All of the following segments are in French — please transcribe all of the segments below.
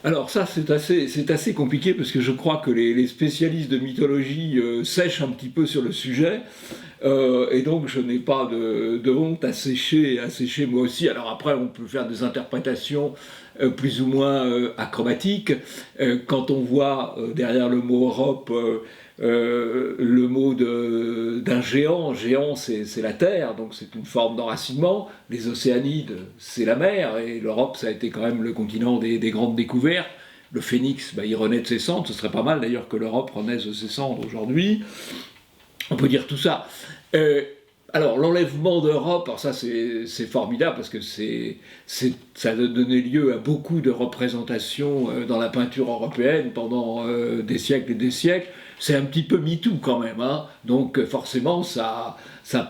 Alors ça, c'est assez compliqué parce que je crois que les spécialistes de mythologie sèchent un petit peu sur le sujet. Et donc je n'ai pas de honte à sécher moi aussi. Alors après, on peut faire des interprétations plus ou moins acrobatiques. Quand on voit derrière le mot Europe le mot d'un géant, géant c'est la terre, donc c'est une forme d'enracinement. Les Océanides, c'est la mer, et l'Europe, ça a été quand même le continent des grandes découvertes. Le phénix, bah, il renaît de ses cendres, ce serait pas mal d'ailleurs que l'Europe renaisse de ses cendres aujourd'hui. On peut dire tout ça. Euh, alors, l'enlèvement d'Europe, alors ça c'est formidable parce que ça a donné lieu à beaucoup de représentations dans la peinture européenne pendant des siècles et des siècles. C'est un petit peu MeToo quand même, hein. Donc forcément ça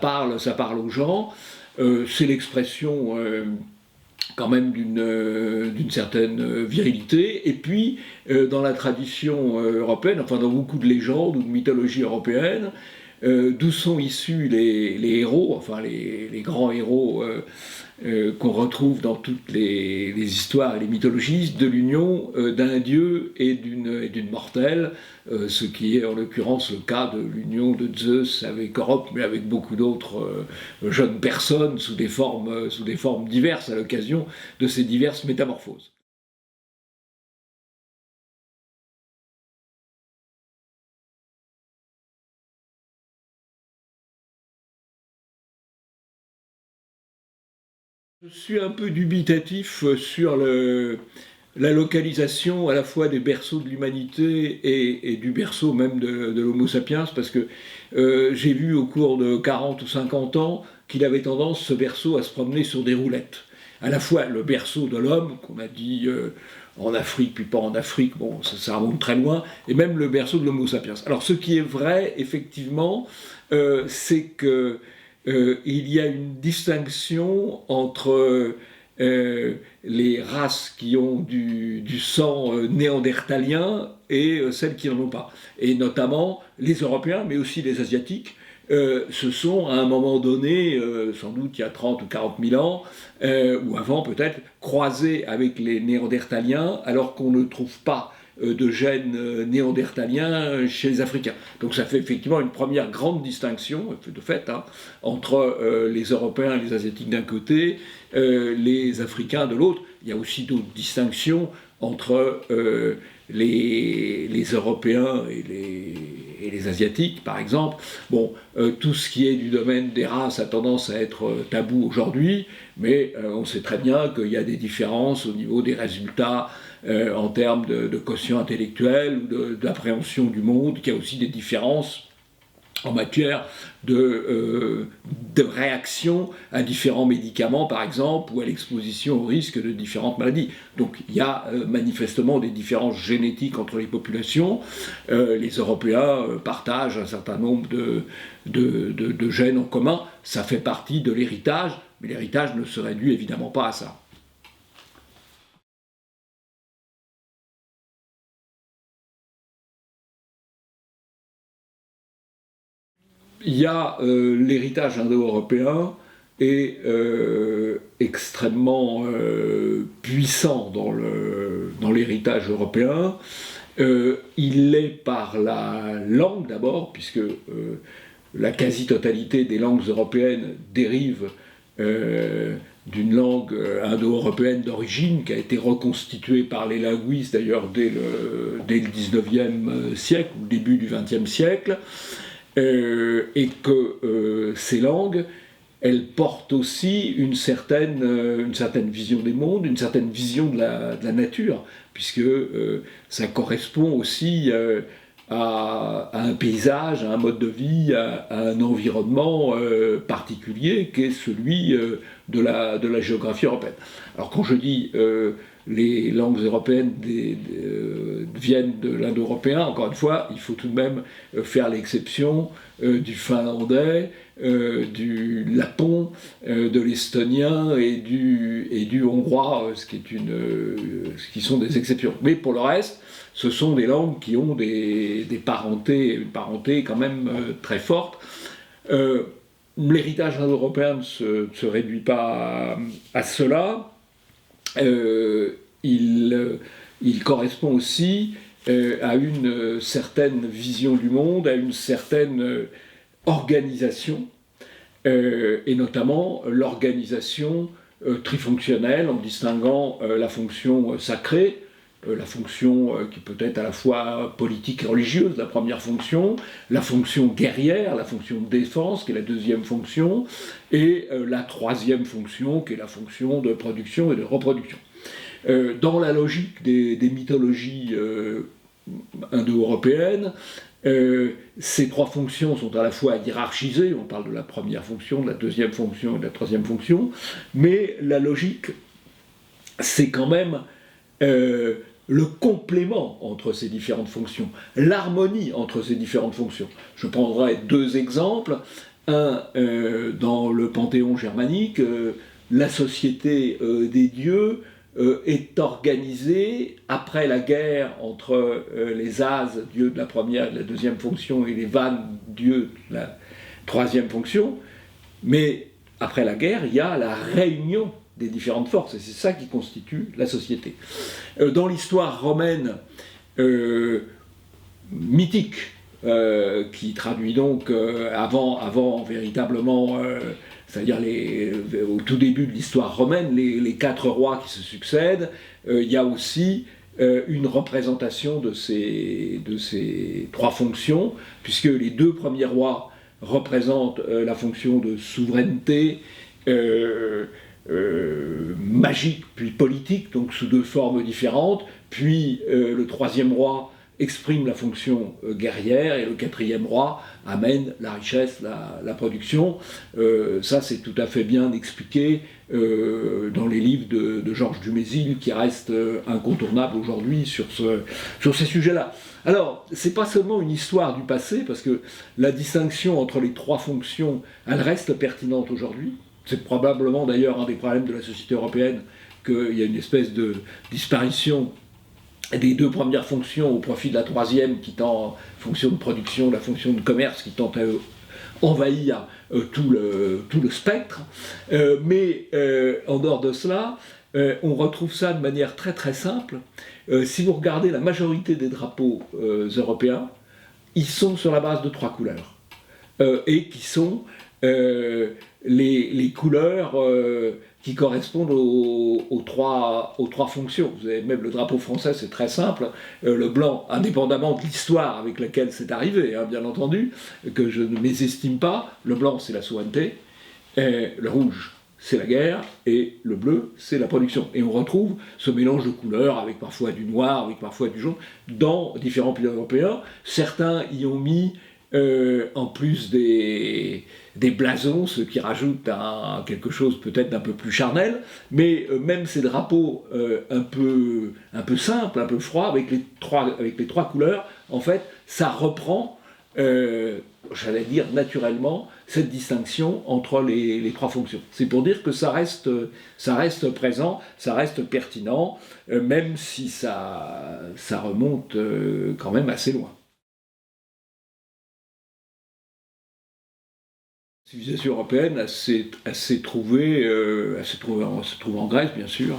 parle aux gens. C'est l'expression quand même d'une certaine virilité. Et puis, dans la tradition européenne, enfin dans beaucoup de légendes ou de mythologie européenne, d'où sont issus les héros, enfin les grands héros qu'on retrouve dans toutes les histoires et les mythologies, de l'union d'un dieu et d'une mortelle, ce qui est en l'occurrence le cas de l'union de Zeus avec Europe, mais avec beaucoup d'autres jeunes personnes sous des formes diverses à l'occasion de ces diverses métamorphoses. Je suis un peu dubitatif sur la localisation à la fois des berceaux de l'humanité et du berceau même de l'Homo sapiens, parce que j'ai vu au cours de 40 ou 50 ans qu'il avait tendance, ce berceau, à se promener sur des roulettes. À la fois le berceau de l'homme, qu'on a dit en Afrique, puis pas en Afrique, bon, ça remonte très loin, et même le berceau de l'Homo sapiens. Alors ce qui est vrai, effectivement, c'est que il y a une distinction entre les races qui ont du sang néandertalien et celles qui n'en ont pas. Et notamment les Européens, mais aussi les Asiatiques, se sont à un moment donné, sans doute il y a 30 ou 40 000 ans, ou avant peut-être, croisés avec les Néandertaliens, alors qu'on ne trouve pas de gènes néandertaliens chez les Africains. Donc ça fait effectivement une première grande distinction, de fait, hein, entre les Européens et les Asiatiques d'un côté, les Africains de l'autre. Il y a aussi d'autres distinctions entre les Européens et les Asiatiques, par exemple. Bon, tout ce qui est du domaine des races a tendance à être tabou aujourd'hui, mais on sait très bien qu'il y a des différences au niveau des résultats en termes de quotient intellectuel ou d'appréhension du monde, qu'il y a aussi des différences en matière de réaction à différents médicaments, par exemple, ou à l'exposition au risque de différentes maladies. Donc il y a manifestement des différences génétiques entre les populations. Les Européens partagent un certain nombre de gènes en commun. Ça fait partie de l'héritage, mais l'héritage ne se réduit évidemment pas à ça. Il y a l'héritage indo-européen est extrêmement puissant dans l'héritage européen. Il l'est par la langue d'abord, puisque la quasi-totalité des langues européennes dérive d'une langue indo-européenne d'origine qui a été reconstituée par les linguistes d'ailleurs dès le 19e siècle, ou début du 20e siècle. Et que ces langues, elles portent aussi une certaine vision des mondes, une certaine vision de la nature, puisque ça correspond aussi à un paysage, à un mode de vie, à un environnement particulier qui est celui de la géographie européenne. Alors quand je dis les langues européennes viennent de l'indo-européen, encore une fois, il faut tout de même faire l'exception du finlandais, du lapon, de l'estonien et du hongrois, ce qui sont des exceptions. Mais pour le reste, ce sont des langues qui ont des parentés, une parenté quand même très forte. L'héritage indo-européen ne se réduit pas à cela. Il il correspond aussi à une certaine vision du monde, à une certaine organisation, et notamment l'organisation trifonctionnelle, en distinguant la fonction sacrée, la fonction qui peut être à la fois politique et religieuse, la première fonction, la fonction guerrière, la fonction de défense, qui est la deuxième fonction, et la troisième fonction, qui est la fonction de production et de reproduction. Dans la logique des mythologies indo-européennes, ces trois fonctions sont à la fois hiérarchisées, on parle de la première fonction, de la deuxième fonction et de la troisième fonction, mais la logique, c'est quand même le complément entre ces différentes fonctions, l'harmonie entre ces différentes fonctions. Je prendrai deux exemples. Un, dans le panthéon germanique, la société des dieux est organisée après la guerre entre les As, dieux de la première et de la deuxième fonction, et les Van, dieux de la troisième fonction. Mais après la guerre, il y a la réunion des différentes forces, et c'est ça qui constitue la société. Dans l'histoire romaine mythique, qui traduit donc avant véritablement, c'est-à-dire au tout début de l'histoire romaine, les quatre rois qui se succèdent, il y a aussi une représentation de ces trois fonctions, puisque les deux premiers rois représentent la fonction de souveraineté, magique puis politique, donc sous deux formes différentes, puis le troisième roi exprime la fonction guerrière, et le quatrième roi amène la richesse, la production. Ça, c'est tout à fait bien expliqué dans les livres de Georges Dumézil, qui restent incontournables aujourd'hui sur ces sujets-là. Alors, c'est pas seulement une histoire du passé, parce que la distinction entre les trois fonctions, elle reste pertinente aujourd'hui. C'est probablement d'ailleurs un des problèmes de la société européenne, qu'il y a une espèce de disparition des deux premières fonctions au profit de la troisième, qui tend, fonction de production, la fonction de commerce, qui tend à envahir tout le spectre. Mais en dehors de cela, on retrouve ça de manière très très simple. Si vous regardez la majorité des drapeaux européens, ils sont sur la base de trois couleurs, et qui sont les couleurs qui correspondent aux trois fonctions. Vous avez même le drapeau français, c'est très simple. Le blanc, indépendamment de l'histoire avec laquelle c'est arrivé, hein, bien entendu, que je ne mésestime pas, le blanc c'est la souveraineté, le rouge c'est la guerre, et le bleu c'est la production. Et on retrouve ce mélange de couleurs, avec parfois du noir, avec parfois du jaune, dans différents pays européens. Certains y ont mis en plus des blasons, ce qui rajoute quelque chose peut-être d'un peu plus charnel, mais même ces drapeaux un peu simples, un peu froids, avec les trois couleurs, en fait, ça reprend, j'allais dire naturellement, cette distinction entre les trois fonctions. C'est pour dire que ça reste présent, ça reste pertinent, même si ça remonte quand même assez loin. La civilisation européenne, elle se trouve en Grèce, bien sûr.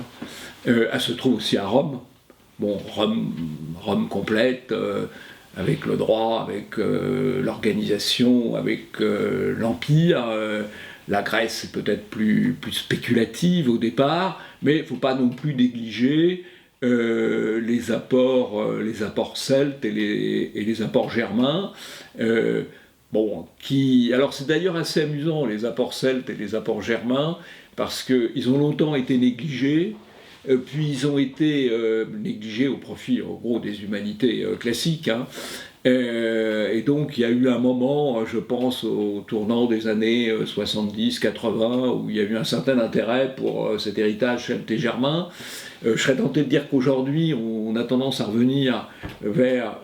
Elle se trouve aussi à Rome. Bon, Rome complète, avec le droit, avec l'organisation, avec l'Empire. La Grèce est peut-être plus spéculative au départ, mais il ne faut pas non plus négliger les apports celtes et les apports germains. Alors c'est d'ailleurs assez amusant, les apports celtes et les apports germains, parce qu'ils ont longtemps été négligés, puis ils ont été négligés au profit, en gros, des humanités classiques. Hein. Et donc il y a eu un moment, je pense, au tournant des années 70-80, où il y a eu un certain intérêt pour cet héritage celte et germain. Je serais tenté de dire qu'aujourd'hui, on a tendance à revenir vers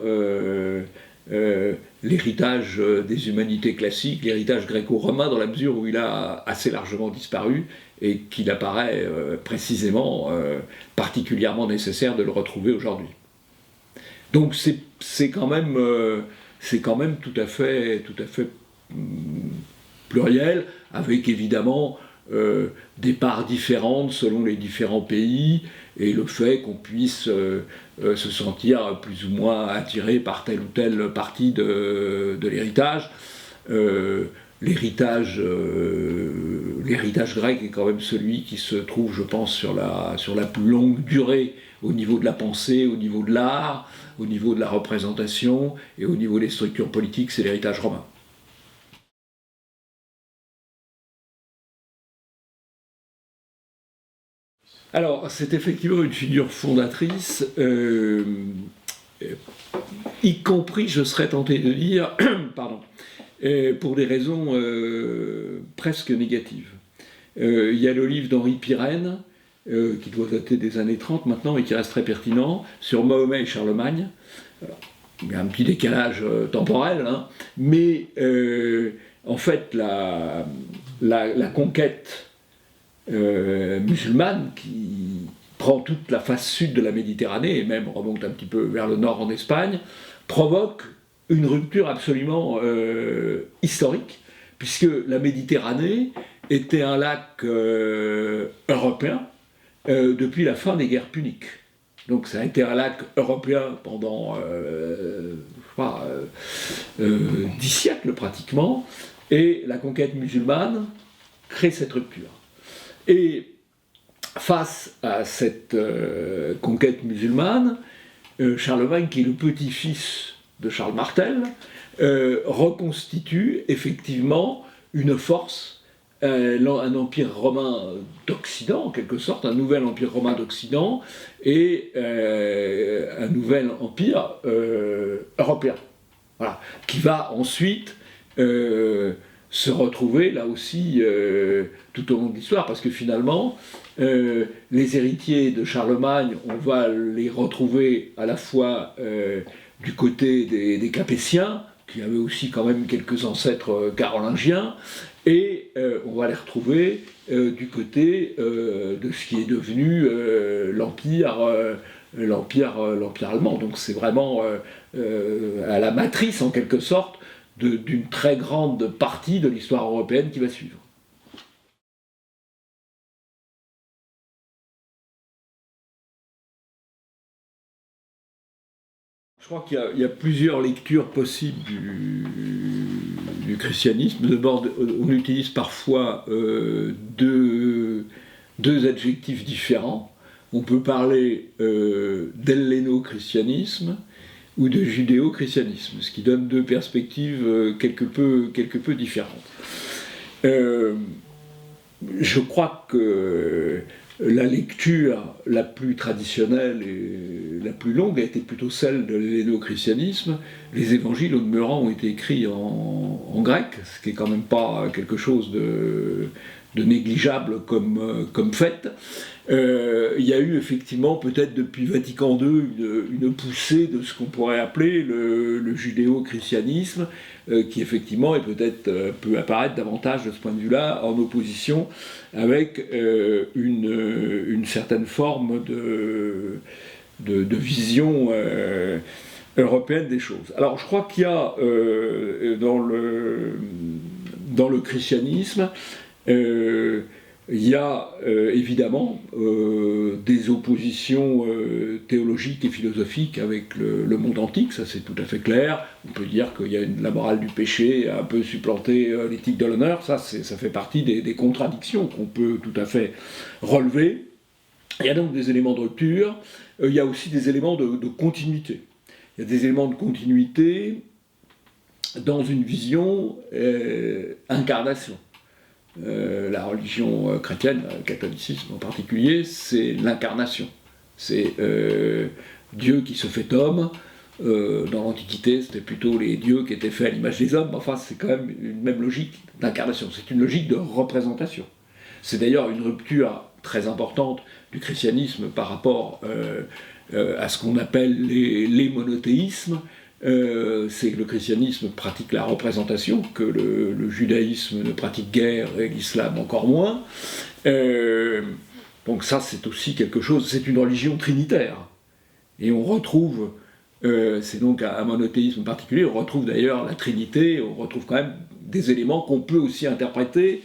l'héritage des humanités classiques, l'héritage gréco-romain, dans la mesure où il a assez largement disparu et qu'il apparaît précisément particulièrement nécessaire de le retrouver aujourd'hui. Donc c'est quand même tout à fait pluriel, avec évidemment des parts différentes selon les différents pays, et le fait qu'on puisse se sentir plus ou moins attiré par telle ou telle partie de l'héritage. L'héritage grec est quand même celui qui se trouve, je pense, sur la plus longue durée au niveau de la pensée, au niveau de l'art, au niveau de la représentation et au niveau des structures politiques, c'est l'héritage romain. Alors, c'est effectivement une figure fondatrice, y compris, je serais tenté de dire, pardon, pour des raisons presque négatives. Il y a le livre d'Henri Pirenne, qui doit dater des années 30 maintenant et qui reste très pertinent, sur Mahomet et Charlemagne. Alors, il y a un petit décalage temporel, hein, mais en fait, la conquête musulmane qui prend toute la face sud de la Méditerranée et même remonte un petit peu vers le nord en Espagne, provoque une rupture absolument historique, puisque la Méditerranée était un lac européen depuis la fin des guerres puniques. Donc ça a été un lac européen pendant 10 siècles pratiquement, et la conquête musulmane crée cette rupture. Et face à cette conquête musulmane, Charlemagne, qui est le petit-fils de Charles Martel, reconstitue effectivement une force, un empire romain d'Occident, en quelque sorte, un nouvel empire romain d'Occident, et un nouvel empire européen, voilà, qui va ensuite se retrouver là aussi tout au long de l'histoire, parce que finalement, les héritiers de Charlemagne, on va les retrouver à la fois du côté des Capétiens, qui avaient aussi quand même quelques ancêtres carolingiens, et on va les retrouver du côté de ce qui est devenu l'empire allemand. Donc c'est vraiment à la matrice, en quelque sorte, d'une très grande partie de l'histoire européenne qui va suivre. Je crois qu'il y a plusieurs lectures possibles du christianisme. D'abord, on utilise parfois deux adjectifs différents. On peut parler d'helléno-christianisme ou de judéo-christianisme, ce qui donne deux perspectives quelque peu différentes. Je crois que la lecture la plus traditionnelle et la plus longue a été plutôt celle de l'helléno-christianisme. Les évangiles, au demeurant, ont été écrits en grec, ce qui est quand même pas quelque chose de négligeable comme fait. Il y a eu effectivement, peut-être depuis Vatican II, une poussée de ce qu'on pourrait appeler le judéo-christianisme, qui effectivement est peut-être peut apparaître davantage de ce point de vue-là en opposition avec une certaine forme de vision européenne des choses. Alors je crois qu'il y a dans le christianisme il y a évidemment des oppositions théologiques et philosophiques avec le monde antique, ça c'est tout à fait clair. On peut dire qu'il y a la morale du péché a un peu supplanté l'éthique de l'honneur, ça fait partie des contradictions qu'on peut tout à fait relever. Il y a donc des éléments de rupture, il y a aussi des éléments de continuité. Il y a des éléments de continuité dans une vision incarnation. La religion chrétienne, le catholicisme en particulier, c'est l'incarnation. C'est Dieu qui se fait homme. Dans l'Antiquité, c'était plutôt les dieux qui étaient faits à l'image des hommes. Enfin, c'est quand même une même logique d'incarnation. C'est une logique de représentation. C'est d'ailleurs une rupture très importante du christianisme par rapport à ce qu'on appelle les monothéismes. C'est que le christianisme pratique la représentation, que le judaïsme ne pratique guère et l'islam encore moins. Donc ça c'est aussi quelque chose, c'est une religion trinitaire. Et on retrouve, c'est donc un monothéisme particulier, on retrouve d'ailleurs la Trinité, on retrouve quand même des éléments qu'on peut aussi interpréter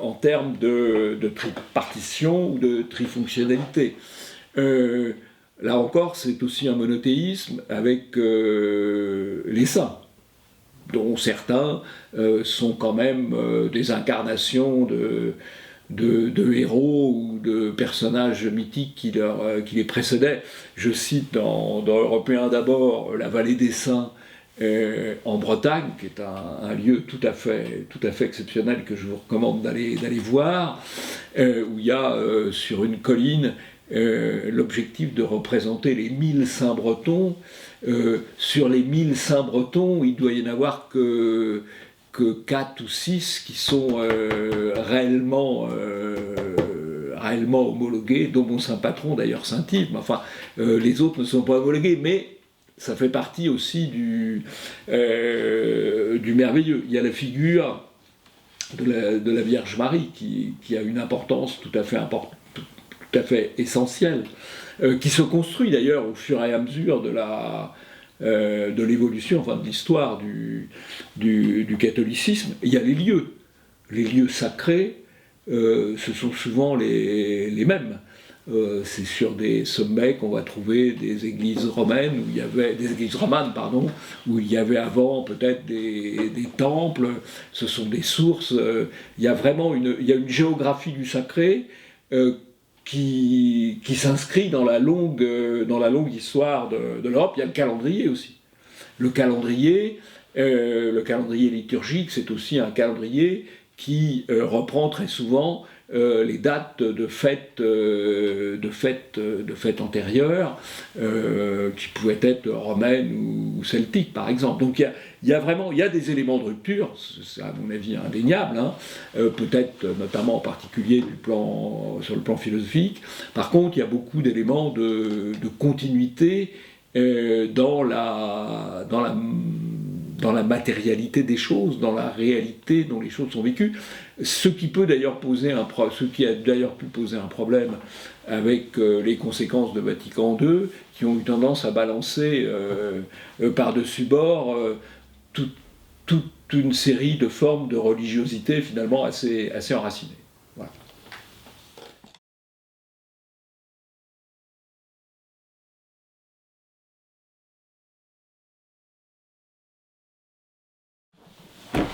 en termes de tripartition ou de trifonctionnalité. Là encore, c'est aussi un monothéisme avec les saints, dont certains sont quand même des incarnations de héros ou de personnages mythiques qui les précédaient. Je cite dans Européen d'abord la vallée des Saints en Bretagne, qui est un lieu tout à fait exceptionnel que je vous recommande d'aller voir, où il y a sur une colline l'objectif de représenter les 1000 saints bretons. Sur les 1000 saints bretons, il doit y en avoir que 4 ou 6 qui sont réellement homologués, dont mon saint patron d'ailleurs, saint Yves, mais enfin les autres ne sont pas homologués, mais ça fait partie aussi du merveilleux. Il y a la figure de la Vierge Marie qui a une importance tout à fait essentielle, qui se construit d'ailleurs au fur et à mesure de l'évolution, enfin de l'histoire du catholicisme. Il y a les lieux sacrés, ce sont souvent les mêmes. C'est sur des sommets qu'on va trouver des églises romaines, des églises romanes, pardon, où il y avait avant peut-être des temples. Ce sont des sources. Il y a vraiment une géographie du sacré qui s'inscrit dans la longue histoire de l'Europe. Il y a le calendrier aussi. Le calendrier liturgique, c'est aussi un calendrier qui reprend très souvent les dates de fêtes antérieures, qui pouvaient être romaines ou celtiques, par exemple. Donc il y a des éléments de rupture, c'est à mon avis indéniable, hein, peut-être notamment en particulier sur le plan philosophique. Par contre, il y a beaucoup d'éléments de continuité dans la matérialité des choses, dans la réalité dont les choses sont vécues, ce qui a d'ailleurs pu poser un problème avec les conséquences de Vatican II, qui ont eu tendance à balancer par-dessus bord toute une série de formes de religiosité finalement assez enracinées. Voilà.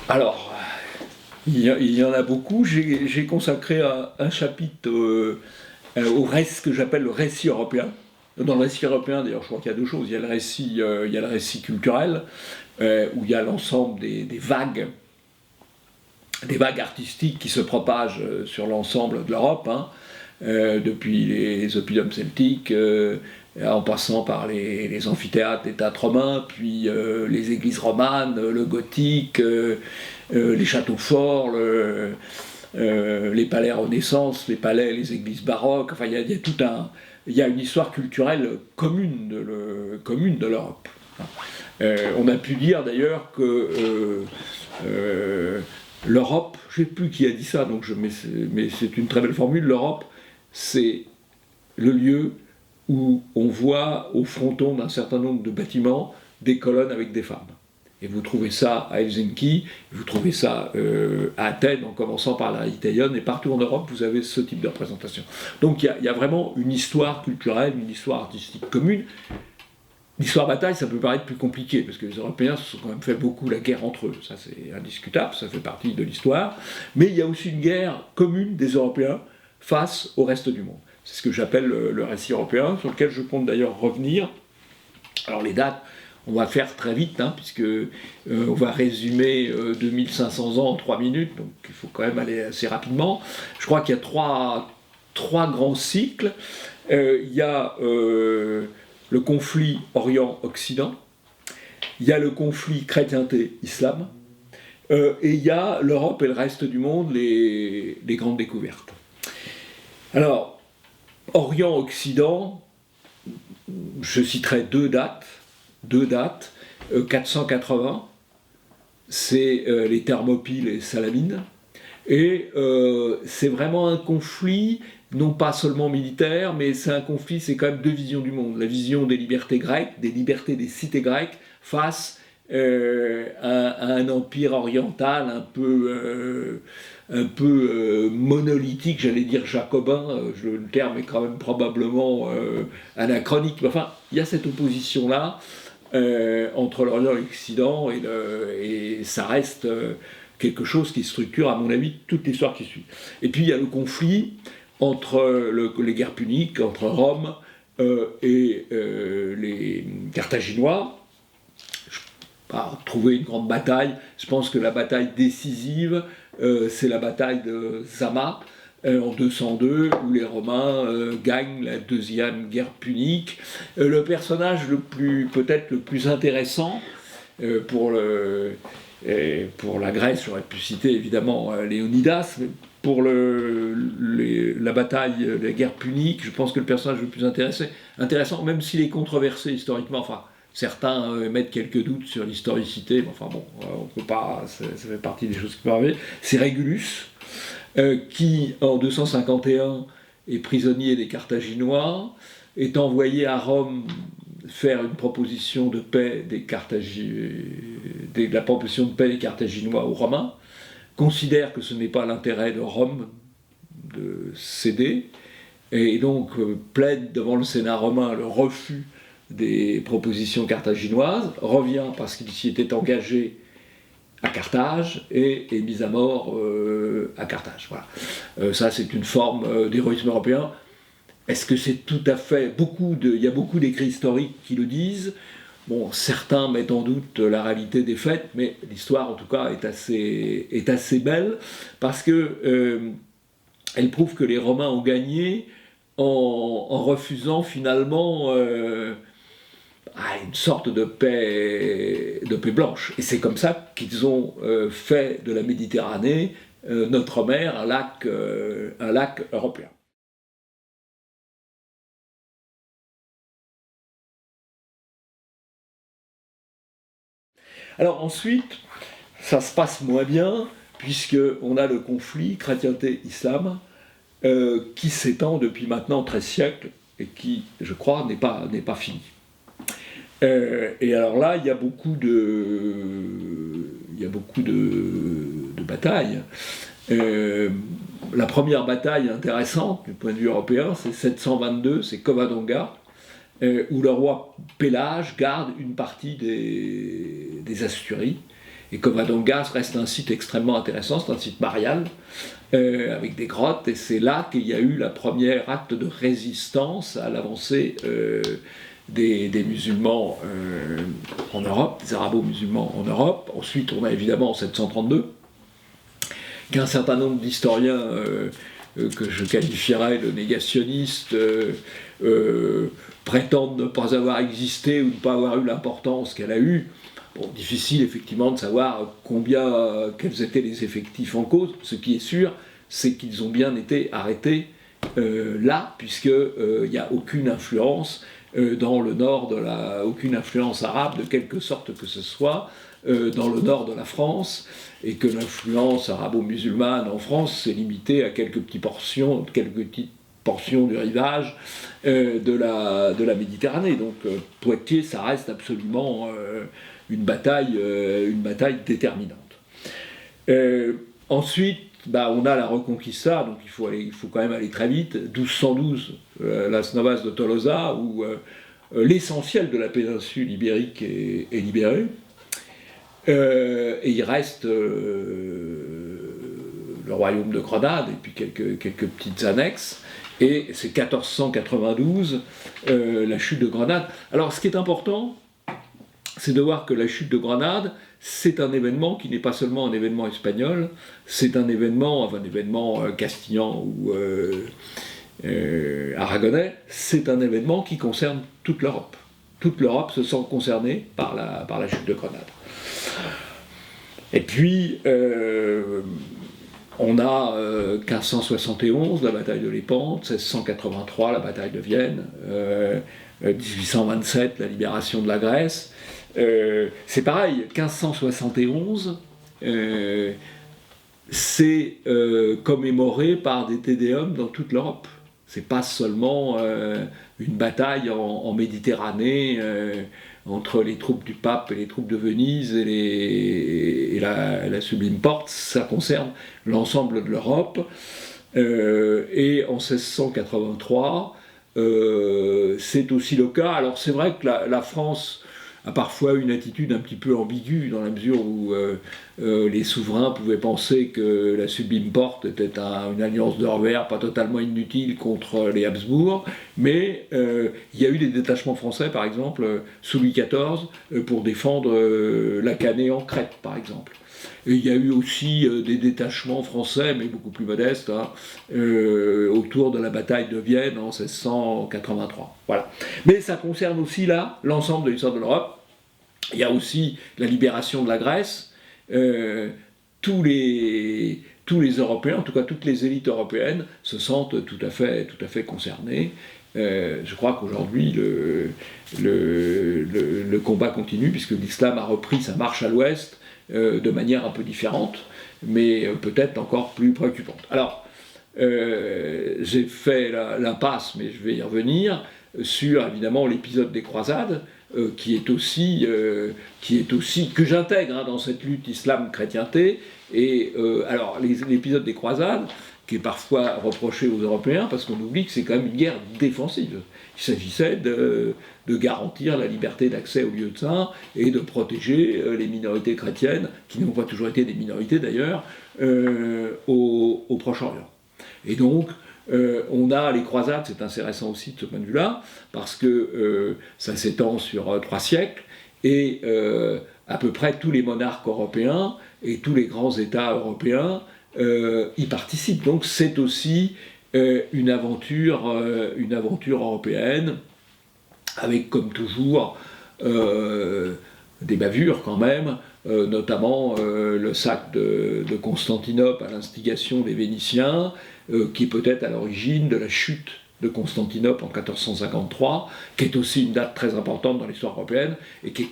Alors, il y en a beaucoup. J'ai consacré un chapitre au ce que j'appelle le récit européen. Dans le récit européen, d'ailleurs, je crois qu'il y a deux choses. Il y a le récit culturel, où il y a l'ensemble des vagues artistiques qui se propagent sur l'ensemble de l'Europe, hein, depuis les oppidums celtiques, en passant par les amphithéâtres des théâtres romains, puis les églises romanes, le gothique, les châteaux forts, les palais Renaissance, les églises baroques. Enfin, il y a une histoire culturelle commune de l'Europe. On a pu dire d'ailleurs que l'Europe, je ne sais plus qui a dit ça, mais c'est une très belle formule, l'Europe, c'est le lieu où on voit au fronton d'un certain nombre de bâtiments des colonnes avec des femmes. Et vous trouvez ça à Helsinki, vous trouvez ça à Athènes, en commençant par la Italienne, et partout en Europe, vous avez ce type de représentation. Donc il y a vraiment une histoire culturelle, une histoire artistique commune. L'histoire bataille, ça peut paraître plus compliqué, parce que les Européens se sont quand même fait beaucoup la guerre entre eux, ça c'est indiscutable, ça fait partie de l'histoire, mais il y a aussi une guerre commune des Européens face au reste du monde. C'est ce que j'appelle le récit européen, sur lequel je compte d'ailleurs revenir. Alors les dates, on va faire très vite, hein, puisque on va résumer 2500 ans en 3 minutes, donc il faut quand même aller assez rapidement. Je crois qu'il y a trois grands cycles. Il y a le conflit Orient-Occident, il y a le conflit chrétienté-islam, et il y a l'Europe et le reste du monde, les grandes découvertes. Alors, Orient-Occident, je citerai deux dates. 480, c'est les Thermopyles et Salamine, et c'est vraiment un conflit, non pas seulement militaire, mais c'est un conflit, c'est quand même deux visions du monde. La vision des libertés grecques, des libertés des cités grecques, face à un empire oriental un peu monolithique, j'allais dire jacobin, le terme est quand même probablement anachronique, mais enfin, il y a cette opposition-là entre l'Orient et l'Occident, et ça reste quelque chose qui structure, à mon avis, toute l'histoire qui suit. Et puis il y a le conflit entre les guerres puniques, entre Rome et les Carthaginois. Je n'ai pas trouvé une grande bataille. Je pense que la bataille décisive, c'est la bataille de Zama, en 202, où les Romains gagnent la deuxième guerre punique. Le personnage peut-être le plus intéressant pour la Grèce, j'aurais pu citer évidemment Léonidas, mais pour la bataille, la guerre punique, je pense que le personnage le plus intéressant, même s'il est controversé historiquement, enfin, certains émettent quelques doutes sur l'historicité, mais enfin bon, on peut pas, ça fait partie des choses qui peuvent arriver, c'est Régulus, qui en 251 est prisonnier des Carthaginois, est envoyé à Rome faire une proposition de paix la proposition de paix des Carthaginois aux Romains, considère que ce n'est pas l'intérêt de Rome de céder, et donc plaide devant le Sénat romain le refus des propositions carthaginoises, revient parce qu'il s'y était engagé à Carthage et est mis à mort à Carthage. Voilà. Ça, c'est une forme d'héroïsme européen. Est-ce que c'est tout à fait... Il y a beaucoup d'écrits historiques qui le disent. Bon, certains mettent en doute la réalité des faits, mais l'histoire, en tout cas, est assez belle, parce que elle prouve que les Romains ont gagné en refusant finalement une sorte de paix blanche. Et c'est comme ça qu'ils ont fait de la Méditerranée, notre mer, un lac européen. Alors ensuite, ça se passe moins bien, puisqu'on a le conflit chrétienté-islam qui s'étend depuis maintenant 13 siècles et qui, je crois, n'est pas fini. Et alors là, il y a beaucoup de batailles. La première bataille intéressante du point de vue européen, c'est 722, c'est Covadonga, où le roi Pélage garde une partie des Asturies. Et Covadonga reste un site extrêmement intéressant, c'est un site marial, avec des grottes, et c'est là qu'il y a eu la première acte de résistance à l'avancée des musulmans en Europe, des arabo-musulmans en Europe. Ensuite, on a évidemment en 732, qu'un certain nombre d'historiens que je qualifierais de négationnistes prétendent ne pas avoir existé ou ne pas avoir eu l'importance qu'elle a eue. Bon, difficile effectivement de savoir quels étaient les effectifs en cause. Ce qui est sûr, c'est qu'ils ont bien été arrêtés là, puisqu'il n'y a aucune influence dans le nord aucune influence arabe de quelque sorte que ce soit dans le nord de la France, et que l'influence arabo-musulmane en France s'est limitée à quelques petites portions du rivage de la Méditerranée. Donc Poitiers, ça reste absolument une bataille déterminante. Ensuite, on a la Reconquista, donc il faut quand même aller très vite. 1212, Las Novas de Tolosa, où l'essentiel de la péninsule ibérique est libéré. Et il reste le royaume de Grenade et puis quelques petites annexes, et c'est 1492 la chute de Grenade. Alors ce qui est important, c'est de voir que la chute de Grenade, c'est un événement qui n'est pas seulement un événement espagnol, c'est un événement castillan ou aragonais, c'est un événement qui concerne toute l'Europe. Toute l'Europe se sent concernée par la chute de Grenade. Et puis, on a 1571, la bataille de Lépante, 1683, la bataille de Vienne, 1827, la libération de la Grèce. C'est pareil, 1571, c'est commémoré par des tédéums dans toute l'Europe. C'est pas seulement une bataille en Méditerranée entre les troupes du pape et les troupes de Venise et la Sublime Porte, ça concerne l'ensemble de l'Europe. Et en 1683, c'est aussi le cas. Alors c'est vrai que la France a parfois une attitude un petit peu ambiguë, dans la mesure où les souverains pouvaient penser que la Sublime Porte était une alliance de revers pas totalement inutile contre les Habsbourg, mais il y a eu des détachements français, par exemple, sous Louis XIV, pour défendre la Canée en Crète, par exemple. Et il y a eu aussi des détachements français, mais beaucoup plus modestes, autour de la bataille de Vienne en 1683. Voilà. Mais ça concerne aussi là l'ensemble de l'histoire de l'Europe. Il y a aussi la libération de la Grèce. Tous les Européens, en tout cas toutes les élites européennes, se sentent tout à fait concernées. Je crois qu'aujourd'hui le combat continue, puisque l'islam a repris sa marche à l'ouest de manière un peu différente, mais peut-être encore plus préoccupante. Alors, j'ai fait l'impasse, mais je vais y revenir, sur évidemment l'épisode des croisades, qui est aussi que j'intègre dans cette lutte islam-chrétienté. Et alors l'épisode des croisades, qui est parfois reproché aux Européens, parce qu'on oublie que c'est quand même une guerre défensive. Il s'agissait de garantir la liberté d'accès aux lieux saints et de protéger les minorités chrétiennes, qui n'ont pas toujours été des minorités d'ailleurs, au Proche-Orient. Et donc, on a les croisades, c'est intéressant aussi de ce point de vue-là, parce que ça s'étend sur 3 siècles, et à peu près tous les monarques européens et tous les grands États européens y participent. Donc c'est aussi une aventure européenne, avec comme toujours des bavures quand même, notamment le sac de Constantinople à l'instigation des Vénitiens, qui est peut-être à l'origine de la chute de Constantinople en 1453, qui est aussi une date très importante dans l'histoire européenne, et qui a été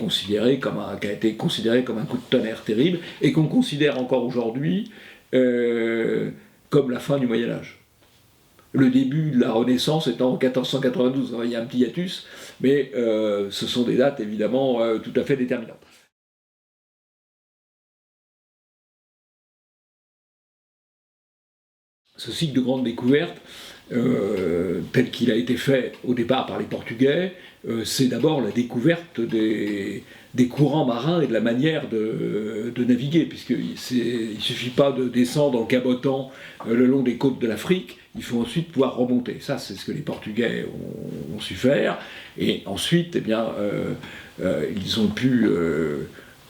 considérée comme un coup de tonnerre terrible, et qu'on considère encore aujourd'hui comme la fin du Moyen-Âge. Le début de la Renaissance étant en 1492, il y a un petit hiatus, mais ce sont des dates évidemment tout à fait déterminantes. Ce cycle de grandes découvertes, tel qu'il a été fait au départ par les Portugais, c'est d'abord la découverte des courants marins et de la manière de naviguer, puisqu'il ne suffit pas de descendre en cabotant le long des côtes de l'Afrique, il faut ensuite pouvoir remonter. Ça, c'est ce que les Portugais ont su faire, et ensuite, eh bien, ils ont pu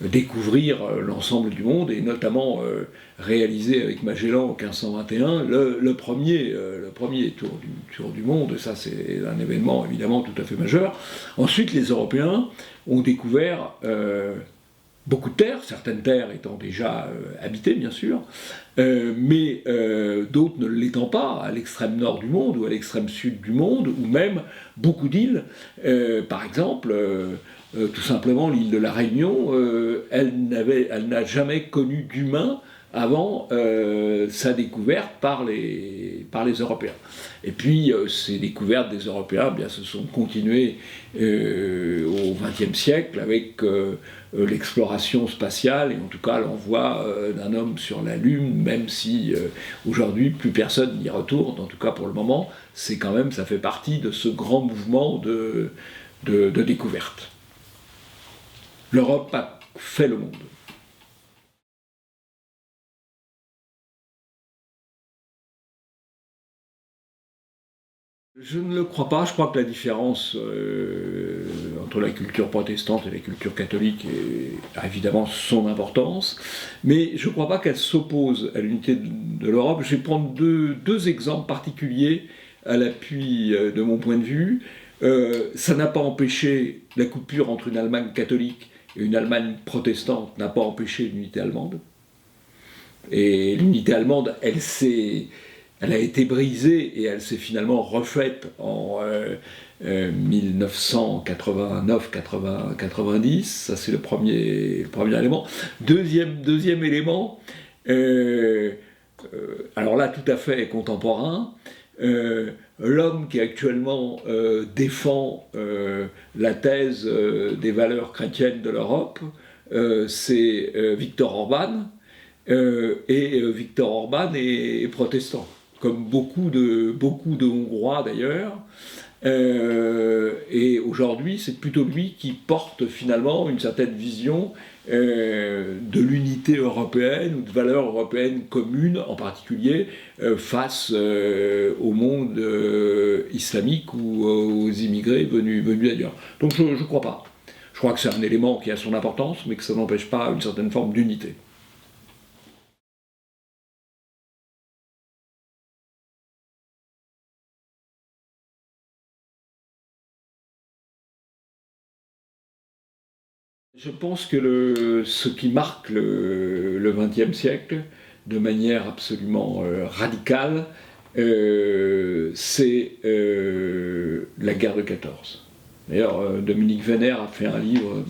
découvrir l'ensemble du monde, et notamment réaliser avec Magellan en 1521 le premier tour du monde. Ça, c'est un événement évidemment tout à fait majeur. Ensuite, les Européens ont découvert beaucoup de terres, certaines terres étant déjà habitées bien sûr, mais d'autres ne l'étant pas, à l'extrême nord du monde ou à l'extrême sud du monde, ou même beaucoup d'îles. Par exemple, tout simplement l'île de la Réunion, elle n'a jamais connu d'humain avant sa découverte par les Européens. Et puis ces découvertes des Européens se sont continuées au XXe siècle avec l'exploration spatiale, et en tout cas l'envoi d'un homme sur la Lune, même si aujourd'hui plus personne n'y retourne, en tout cas pour le moment, ça fait partie de ce grand mouvement de découverte. L'Europe a fait le monde. Je ne le crois pas. Je crois que la différence entre la culture protestante et la culture catholique a évidemment son importance, mais je ne crois pas qu'elle s'oppose à l'unité de l'Europe. Je vais prendre deux exemples particuliers à l'appui de mon point de vue. Ça n'a pas empêché la coupure entre une Allemagne catholique et une Allemagne protestante, n'a pas empêché l'unité allemande. Et l'unité allemande, elle a été brisée et elle s'est finalement refaite en 1989-90. Ça, c'est le premier élément. Deuxième élément, alors là, tout à fait contemporain, l'homme qui actuellement défend la thèse des valeurs chrétiennes de l'Europe, c'est Viktor Orban, et Viktor Orban est protestant, comme beaucoup de Hongrois d'ailleurs. Et aujourd'hui, c'est plutôt lui qui porte finalement une certaine vision de l'unité européenne ou de valeurs européennes communes, en particulier face au monde islamique ou aux immigrés venus d'ailleurs. Donc je ne crois pas. Je crois que c'est un élément qui a son importance, mais que ça n'empêche pas une certaine forme d'unité. Je pense que ce qui marque le XXe siècle, de manière absolument radicale, c'est la guerre de 14. D'ailleurs, Dominique Vénère a fait un livre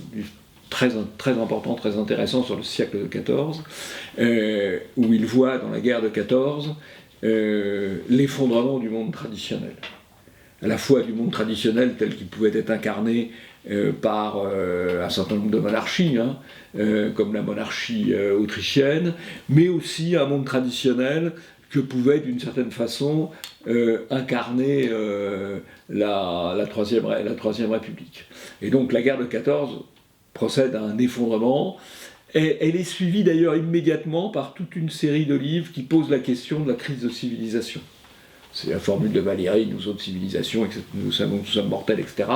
très important, très intéressant sur le siècle de 14, où il voit dans la guerre de 14 l'effondrement du monde traditionnel. À la fois du monde traditionnel tel qu'il pouvait être incarné par un certain nombre de monarchies, comme la monarchie autrichienne, mais aussi un monde traditionnel que pouvait d'une certaine façon incarner la Troisième République. Et donc la guerre de 14 procède à un effondrement, et elle est suivie d'ailleurs immédiatement par toute une série de livres qui posent la question de la crise de civilisation. C'est la formule de Valéry, nous autres civilisations, nous sommes mortels, etc.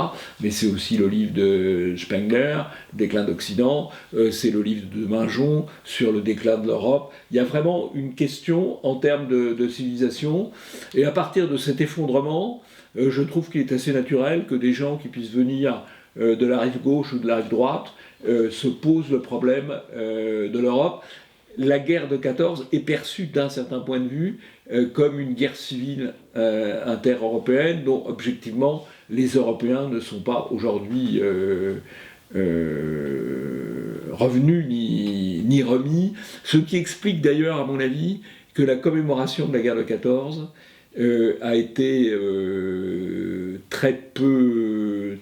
Mais c'est aussi le livre de Spengler, Déclin d'Occident, c'est le livre de Minjon sur le déclin de l'Europe. Il y a vraiment une question en termes de civilisation. Et à partir de cet effondrement, je trouve qu'il est assez naturel que des gens qui puissent venir de la rive gauche ou de la rive droite se posent le problème de l'Europe. La guerre de 14 est perçue d'un certain point de vue comme une guerre civile inter-européenne dont objectivement les Européens ne sont pas aujourd'hui revenus ni remis, ce qui explique d'ailleurs à mon avis que la commémoration de la guerre de 14 a été très peu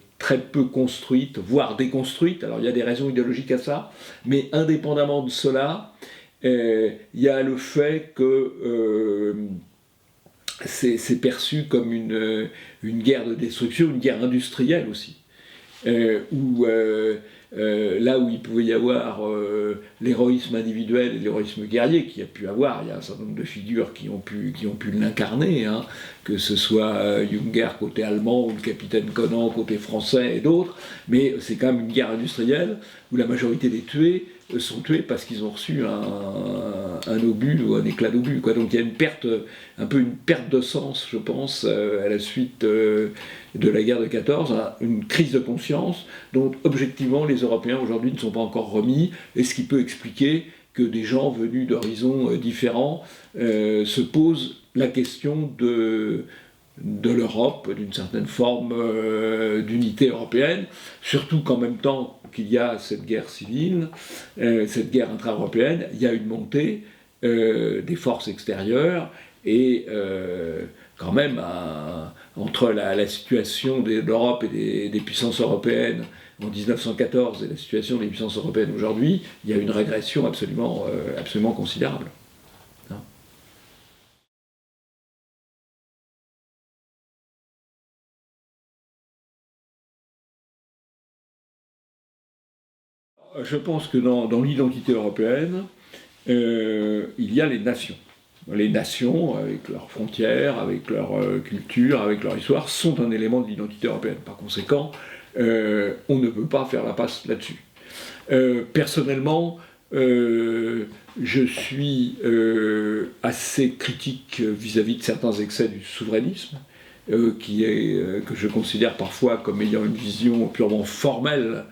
construite, voire déconstruite. Alors il y a des raisons idéologiques à ça, mais indépendamment de cela, il y a le fait que c'est perçu comme une guerre de destruction, une guerre industrielle aussi, où là où il pouvait y avoir l'héroïsme individuel et l'héroïsme guerrier qu'il y a pu avoir, il y a un certain nombre de figures qui ont pu l'incarner, que ce soit Junger côté allemand ou le capitaine Conan côté français et d'autres, mais c'est quand même une guerre industrielle où la majorité des tués sont tués parce qu'ils ont reçu un obus ou un éclat d'obus. Donc il y a un peu une perte de sens, je pense, à la suite de la guerre de 14, une crise de conscience dont objectivement les Européens aujourd'hui ne sont pas encore remis, et ce qui peut expliquer que des gens venus d'horizons différents se posent la question de l'Europe, d'une certaine forme d'unité européenne, surtout qu'en même temps qu'il y a cette guerre civile, cette guerre intra-européenne, il y a une montée des forces extérieures, et quand même entre la situation de l'Europe et des puissances européennes en 1914 et la situation des puissances européennes aujourd'hui, il y a une régression absolument considérable. Je pense que dans l'identité européenne, il y a les nations. Les nations, avec leurs frontières, avec leur culture, avec leur histoire, sont un élément de l'identité européenne. Par conséquent, on ne peut pas faire la passe là-dessus. Personnellement, je suis assez critique vis-à-vis de certains excès du souverainisme, que je considère parfois comme ayant une vision purement formelle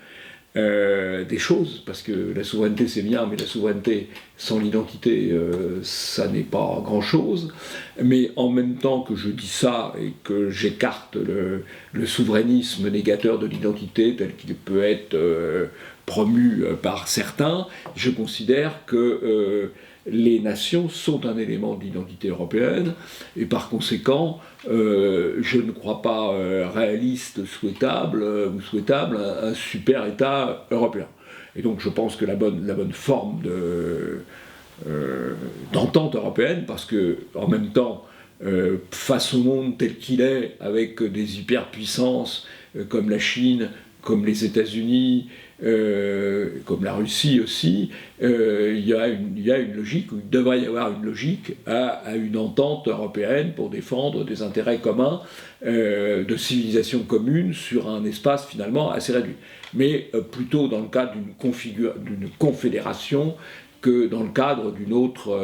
des choses, parce que la souveraineté c'est bien, mais la souveraineté sans l'identité, ça n'est pas grand-chose. Mais en même temps que je dis ça et que j'écarte le souverainisme négateur de l'identité tel qu'il peut être promu par certains, je considère que les nations sont un élément d'identité européenne, et par conséquent, je ne crois pas réaliste, souhaitable ou souhaitable un super État européen. Et donc je pense que la bonne forme d'entente européenne, parce que en même temps, face au monde tel qu'il est, avec des hyperpuissances comme la Chine, comme les États-Unis, comme la Russie aussi, il y a une logique, ou il devrait y avoir une logique à une entente européenne pour défendre des intérêts communs, de civilisation commune sur un espace finalement assez réduit. Mais plutôt dans le cadre d'une confédération que dans le cadre d'une autre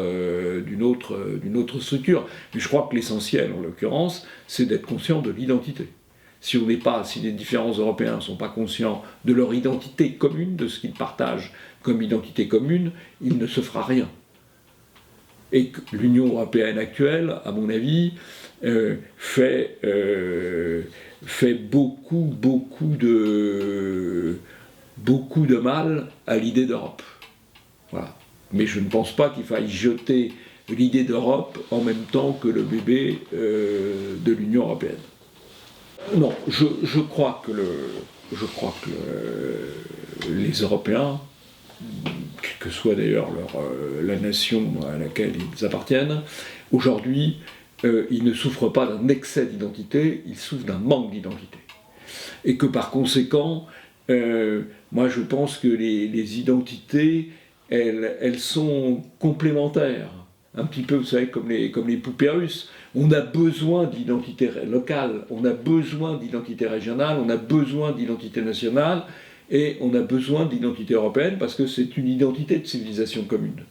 structure. Mais je crois que l'essentiel, en l'occurrence, c'est d'être conscient de l'identité. Si les différents Européens ne sont pas conscients de leur identité commune, de ce qu'ils partagent comme identité commune, il ne se fera rien. Et que l'Union européenne actuelle, à mon avis, fait beaucoup de mal à l'idée d'Europe. Voilà. Mais je ne pense pas qu'il faille jeter l'idée d'Europe en même temps que le bébé de l'Union européenne. Non, je crois que les Européens, quelle que soit d'ailleurs la nation à laquelle ils appartiennent, aujourd'hui, ils ne souffrent pas d'un excès d'identité, ils souffrent d'un manque d'identité. Et que par conséquent, moi je pense que les identités, elles sont complémentaires. Un petit peu, vous savez, comme les poupées russes. On a besoin d'identité locale, on a besoin d'identité régionale, on a besoin d'identité nationale, et on a besoin d'identité européenne parce que c'est une identité de civilisation commune.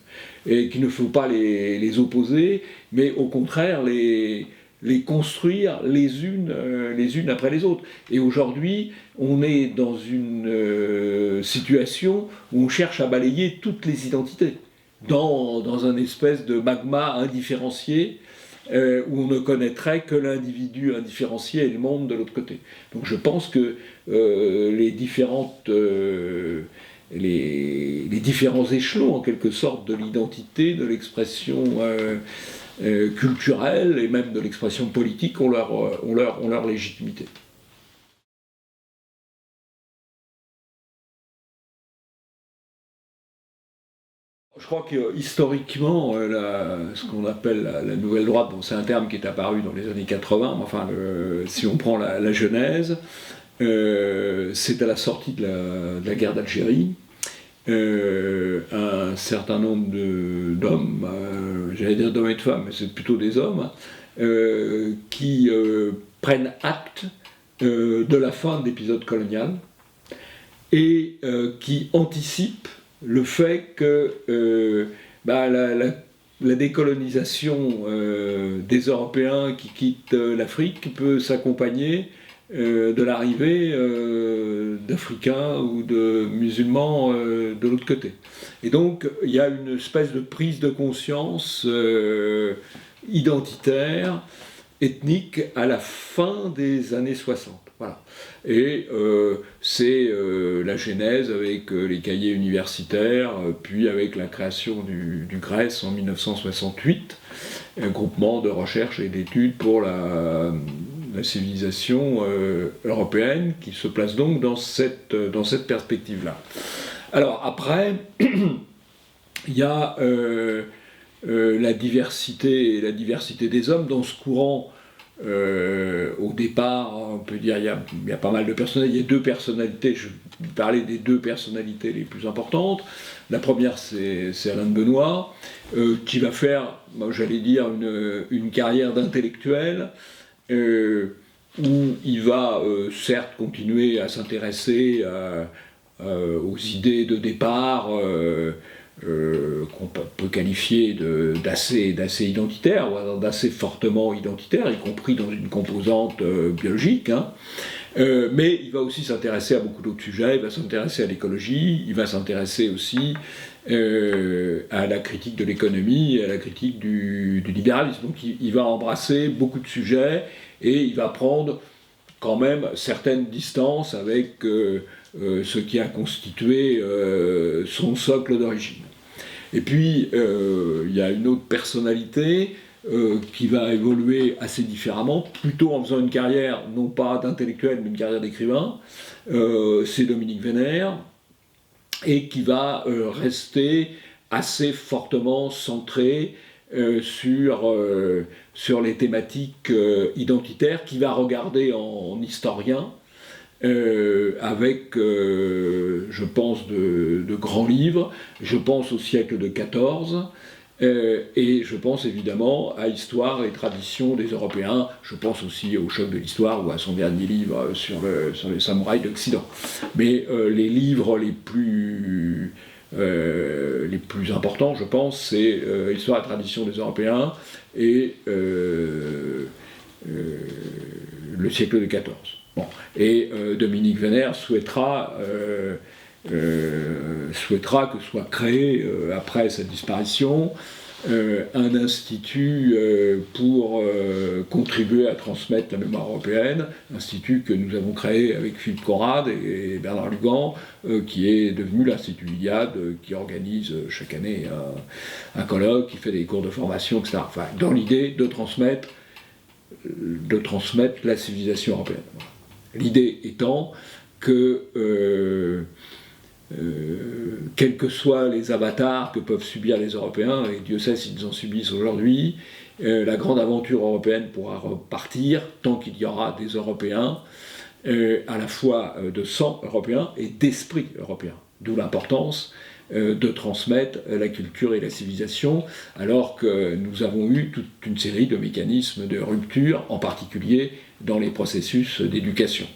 Et qu'il ne faut pas les opposer, mais au contraire les construire les unes après les autres. Et aujourd'hui, on est dans une situation où on cherche à balayer toutes les identités, dans un espèce de magma indifférencié, où on ne connaîtrait que l'individu indifférencié et le monde de l'autre côté. Donc je pense que les différents échelons, en quelque sorte, de l'identité, de l'expression culturelle et même de l'expression politique ont leur légitimité. Je crois que historiquement, ce qu'on appelle la nouvelle droite, bon, c'est un terme qui est apparu dans les années 80, mais enfin, si on prend la genèse, c'est à la sortie de la guerre d'Algérie. Un certain nombre d'hommes, j'allais dire d'hommes et de femmes, mais c'est plutôt des hommes, qui prennent acte de la fin de l'épisode colonial et qui anticipent le fait que la décolonisation des Européens qui quittent l'Afrique peut s'accompagner de l'arrivée d'Africains ou de musulmans de l'autre côté. Et donc il y a une espèce de prise de conscience identitaire, ethnique, à la fin des années 60. Voilà. Et c'est la genèse avec les cahiers universitaires, puis avec la création du GRES en 1968, un groupement de recherche et d'études pour la civilisation européenne, qui se place donc dans cette perspective-là. Alors après, il y a la diversité des hommes dans ce courant. Au départ, on peut dire il y a pas mal de personnalités. Il y a deux personnalités, je vais parler des deux personnalités les plus importantes. La première, c'est Alain de Benoît, qui va faire, j'allais dire, une carrière d'intellectuel, où il va certes continuer à s'intéresser aux idées de départ, qu'on peut qualifier d'assez identitaire, ou d'assez fortement identitaire, y compris dans une composante biologique, hein. Mais il va aussi s'intéresser à beaucoup d'autres sujets. Il va s'intéresser à l'écologie, il va s'intéresser aussi à la critique de l'économie, à la critique du libéralisme. Donc il va embrasser beaucoup de sujets, et il va prendre quand même certaines distances avec ce qui a constitué son socle d'origine. Et puis, il y a une autre personnalité qui va évoluer assez différemment, plutôt en faisant une carrière, non pas d'intellectuel, mais une carrière d'écrivain. C'est Dominique Vénère, et qui va rester assez fortement centré sur les thématiques identitaires, qui va regarder en historien, avec, je pense, de grands livres. Je pense au siècle de XIV, et je pense évidemment à Histoire et tradition des Européens. Je pense aussi au Choc de l'Histoire ou à son dernier livre sur les samouraïs d'Occident. Mais les livres les plus importants, je pense, c'est Histoire et tradition des Européens et le siècle de XIV. Bon. Et Dominique Vénère souhaitera que soit créé, après sa disparition, un institut pour contribuer à transmettre la mémoire européenne, institut que nous avons créé avec Philippe Conrad et Bernard Lugan, qui est devenu l'Institut Iliade, qui organise chaque année un colloque, qui fait des cours de formation, etc. Enfin, dans l'idée de transmettre la civilisation européenne. Voilà. L'idée étant que, quels que soient les avatars que peuvent subir les Européens, et Dieu sait s'ils en subissent aujourd'hui, la grande aventure européenne pourra repartir tant qu'il y aura des Européens, à la fois de sang européen et d'esprit européen. D'où l'importance de transmettre la culture et la civilisation, alors que nous avons eu toute une série de mécanismes de rupture, en particulier dans les processus d'éducation.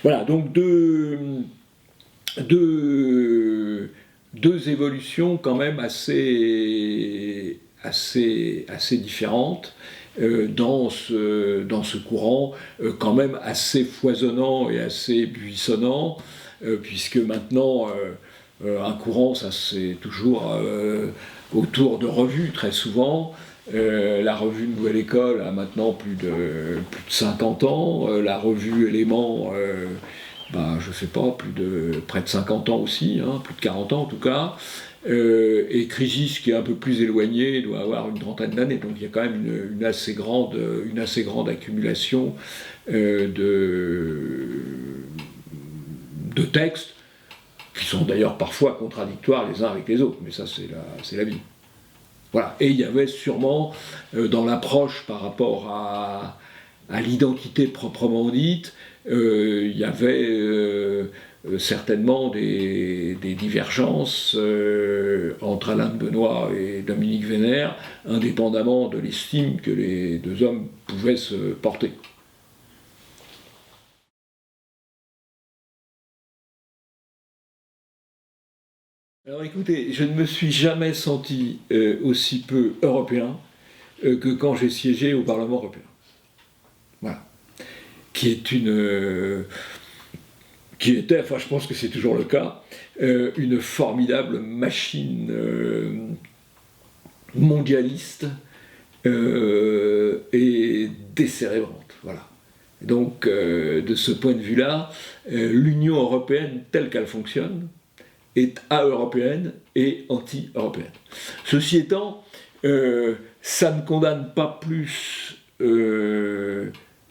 Voilà, donc deux évolutions quand même assez différentes dans ce courant, quand même assez foisonnant et assez buissonnant, puisque maintenant un courant, ça c'est toujours autour de revues très souvent. La revue Nouvelle École a maintenant plus de 50 ans, la revue Éléments, je sais pas, près de 50 ans aussi, hein, plus de 40 ans en tout cas, et Crisis, qui est un peu plus éloigné, doit avoir une trentaine d'années, donc il y a quand même une assez grande accumulation de textes, qui sont d'ailleurs parfois contradictoires les uns avec les autres, mais ça c'est la vie. Voilà. Et il y avait sûrement, dans l'approche par rapport à l'identité proprement dite, il y avait certainement des divergences entre Alain de Benoît et Dominique Vénère, indépendamment de l'estime que les deux hommes pouvaient se porter. Alors écoutez, je ne me suis jamais senti aussi peu européen que quand j'ai siégé au Parlement européen. Voilà. Qui était, enfin je pense que c'est toujours le cas, une formidable machine mondialiste et décérébrante. Voilà. Donc de ce point de vue-là, l'Union européenne telle qu'elle fonctionne est a-européenne et anti-européenne. Ceci étant, ça ne condamne pas plus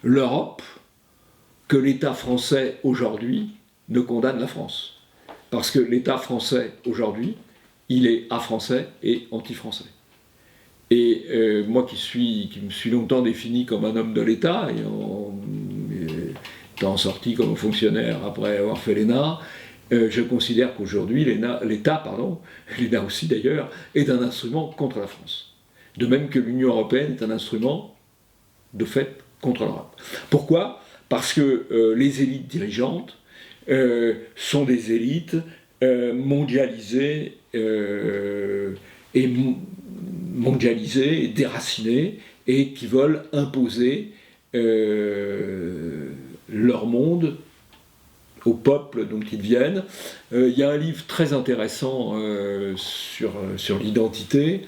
l'Europe que l'État français aujourd'hui ne condamne la France. Parce que l'État français aujourd'hui, il est a-français et anti-français. Et moi qui me suis longtemps défini comme un homme de l'État, étant sorti comme fonctionnaire après avoir fait l'ENA, je considère qu'aujourd'hui, l'État aussi d'ailleurs, est un instrument contre la France. De même que l'Union européenne est un instrument, de fait, contre l'Europe. Pourquoi ? Parce que les élites dirigeantes sont des élites mondialisées et déracinées, et qui veulent imposer leur monde au peuple dont ils viennent. Il y a un livre très intéressant sur l'identité,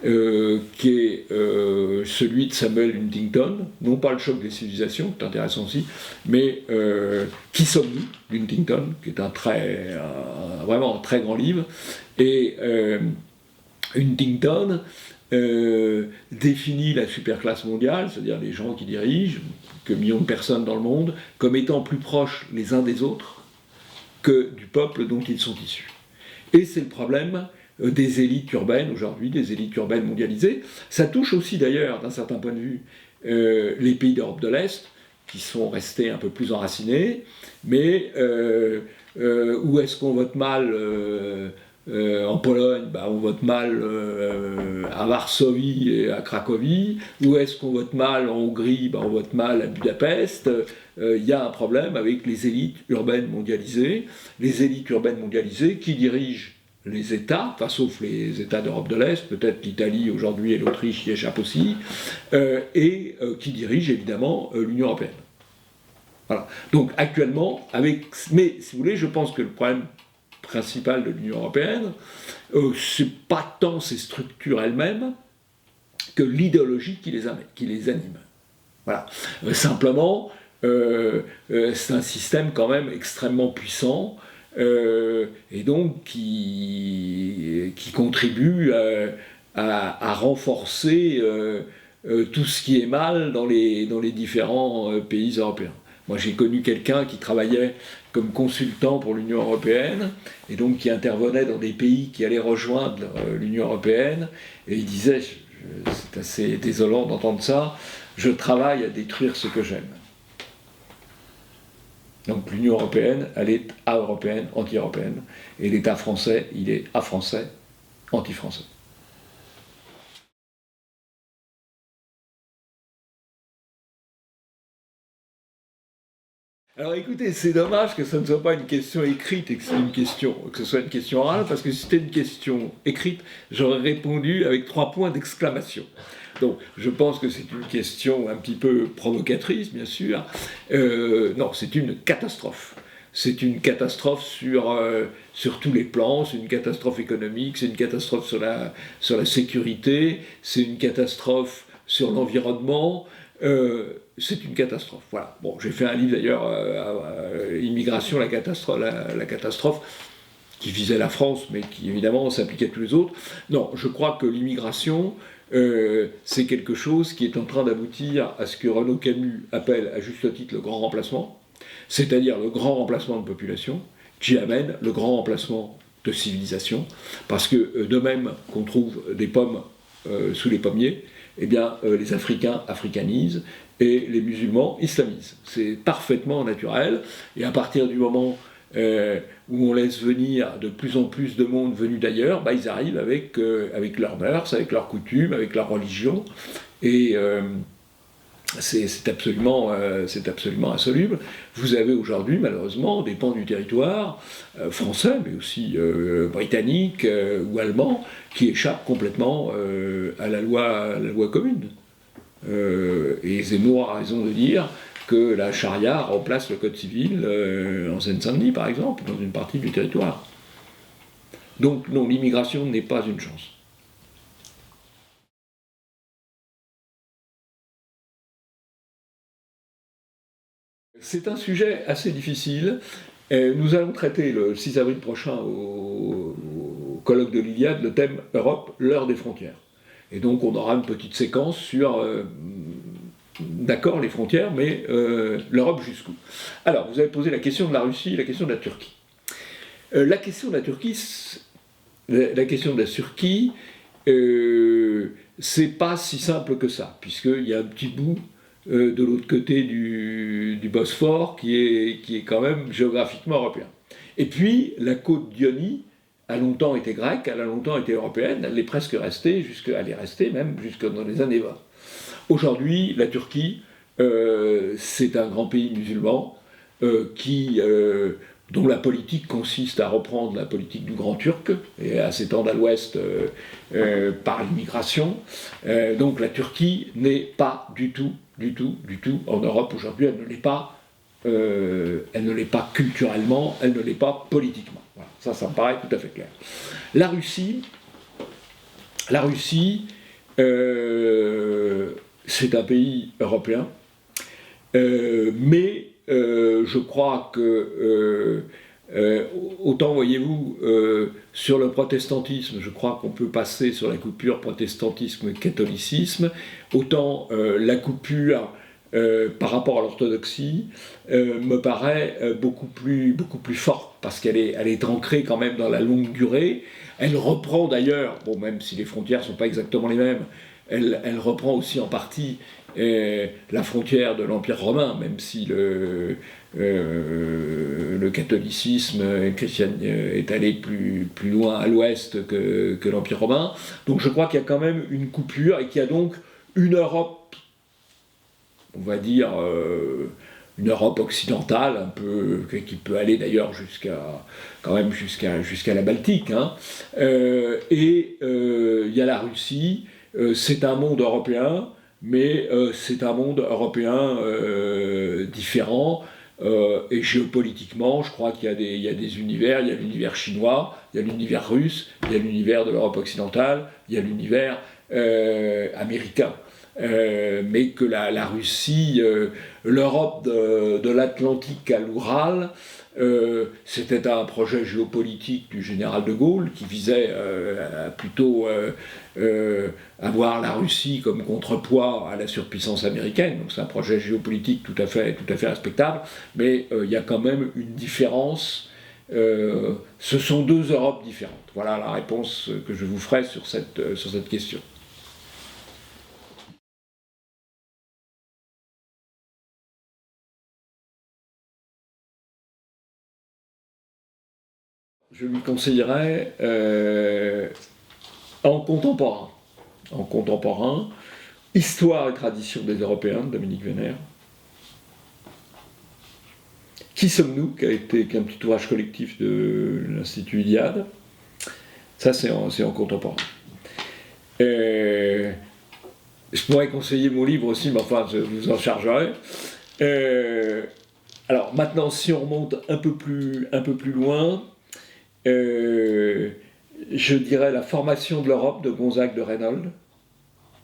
qui est celui de Samuel Huntington, non pas Le choc des civilisations, qui est intéressant aussi, mais Qui sommes-nous d'Huntington, qui est vraiment un très grand livre. Et Huntington définit la superclasse mondiale, c'est-à-dire les gens qui dirigent, que millions de personnes dans le monde, comme étant plus proches les uns des autres que du peuple dont ils sont issus. Et c'est le problème des élites urbaines aujourd'hui, des élites urbaines mondialisées. Ça touche aussi d'ailleurs, d'un certain point de vue, les pays d'Europe de l'Est, qui sont restés un peu plus enracinés, mais où est-ce qu'on vote mal en Pologne, on vote mal à Varsovie et à Cracovie. Où est-ce qu'on vote mal en Hongrie, on vote mal à Budapest. Il y a un problème avec les élites urbaines mondialisées. Les élites urbaines mondialisées qui dirigent les États, enfin sauf les États d'Europe de l'Est, peut-être l'Italie aujourd'hui et l'Autriche y échappent aussi, et qui dirigent évidemment l'Union européenne. Voilà. Donc actuellement, mais si vous voulez, je pense que le problème principal de l'Union européenne, c'est pas tant ces structures elles-mêmes que l'idéologie qui les anime. Voilà. Simplement, c'est un système quand même extrêmement puissant, et donc qui contribue à renforcer tout ce qui est mal dans les différents pays européens. Moi, j'ai connu quelqu'un qui travaillait comme consultant pour l'Union européenne, et donc qui intervenait dans des pays qui allaient rejoindre l'Union européenne, et il disait, c'est assez désolant d'entendre ça, je travaille à détruire ce que j'aime. Donc l'Union européenne, elle est a-européenne, anti-européenne, et l'État français, il est a-français, anti-français. Alors écoutez, c'est dommage que ça ne soit pas une question écrite et que ce soit une question orale, parce que si c'était une question écrite, j'aurais répondu avec 3 points d'exclamation. Donc je pense que c'est une question un petit peu provocatrice, bien sûr. Non, c'est une catastrophe. C'est une catastrophe sur tous les plans, c'est une catastrophe économique, c'est une catastrophe sur la sécurité, c'est une catastrophe sur l'environnement. C'est une catastrophe. Voilà. Bon, j'ai fait un livre d'ailleurs, Immigration, la catastrophe, qui visait la France, mais qui évidemment s'appliquait à tous les autres. Non, je crois que l'immigration, c'est quelque chose qui est en train d'aboutir à ce que Renaud Camus appelle à juste titre le grand remplacement, c'est-à-dire le grand remplacement de population, qui amène le grand remplacement de civilisation, parce que de même qu'on trouve des pommes sous les pommiers, eh bien, les Africains africanisent et les musulmans islamisent. C'est parfaitement naturel, et à partir du moment où on laisse venir de plus en plus de monde venu d'ailleurs, ils arrivent avec leurs mœurs, avec leurs coutumes, avec leur religion, et c'est absolument insoluble. Vous avez aujourd'hui, malheureusement, des pans du territoire français, mais aussi britannique ou allemand, qui échappent complètement à la loi commune. Et Zemmour a raison de dire que la charia remplace le code civil en Seine-Saint-Denis, par exemple, dans une partie du territoire. Donc non, l'immigration n'est pas une chance. C'est un sujet assez difficile. Nous allons traiter le 6 avril prochain au colloque de l'Iliade le thème Europe, l'heure des frontières. Et donc on aura une petite séquence sur, d'accord, les frontières, mais l'Europe jusqu'où. Alors, vous avez posé la question de la Russie et la question de la Turquie. La question de la Turquie, c'est pas si simple que ça, puisqu'il y a un petit bout de l'autre côté du Bosphore qui est quand même géographiquement européen. Et puis, la côte d'Ionie a longtemps été grecque, elle a longtemps été européenne, elle est presque restée, elle est restée même jusque dans les années 20. Aujourd'hui, la Turquie, c'est un grand pays musulman dont la politique consiste à reprendre la politique du Grand Turc et à s'étendre à l'ouest par l'immigration. Donc la Turquie n'est pas du tout en Europe aujourd'hui, elle ne l'est pas elle ne l'est pas culturellement, elle ne l'est pas politiquement. Voilà, ça me paraît tout à fait clair. La Russie, c'est un pays européen, mais je crois que, autant voyez-vous, sur le protestantisme, je crois qu'on peut passer sur la coupure protestantisme-catholicisme, autant la coupure par rapport à l'orthodoxie me paraît beaucoup plus forte, parce qu'elle est ancrée quand même dans la longue durée. Elle reprend d'ailleurs, bon, même si les frontières ne sont pas exactement les mêmes, elle reprend aussi en partie la frontière de l'Empire romain, même si le catholicisme est allé plus loin à l'ouest que l'Empire romain. Donc je crois qu'il y a quand même une coupure et qu'il y a donc une Europe, on va dire, une Europe occidentale, un peu, qui peut aller d'ailleurs jusqu'à la Baltique, hein. Et il y a la Russie, c'est un monde européen, mais c'est un monde européen différent, et géopolitiquement, je crois qu'il y a des univers, il y a l'univers chinois, il y a l'univers russe, il y a l'univers de l'Europe occidentale, il y a l'univers américain. Mais que la Russie, l'Europe de l'Atlantique à l'Oural, c'était un projet géopolitique du général de Gaulle qui visait plutôt avoir la Russie comme contrepoids à la surpuissance américaine. Donc c'est un projet géopolitique tout à fait respectable, mais il y a quand même une différence. Ce sont deux Europes différentes. Voilà la réponse que je vous ferai sur cette question. Je lui conseillerais en contemporain, Histoire et tradition des Européens, de Dominique Vénère. Qui sommes-nous, qui est un petit ouvrage collectif de l'Institut Iliade. Ça, c'est en contemporain. Je pourrais conseiller mon livre aussi, mais enfin, je vous en chargerai. Alors, maintenant, si on remonte un peu plus loin, je dirais La formation de l'Europe de Gonzague de Reynold,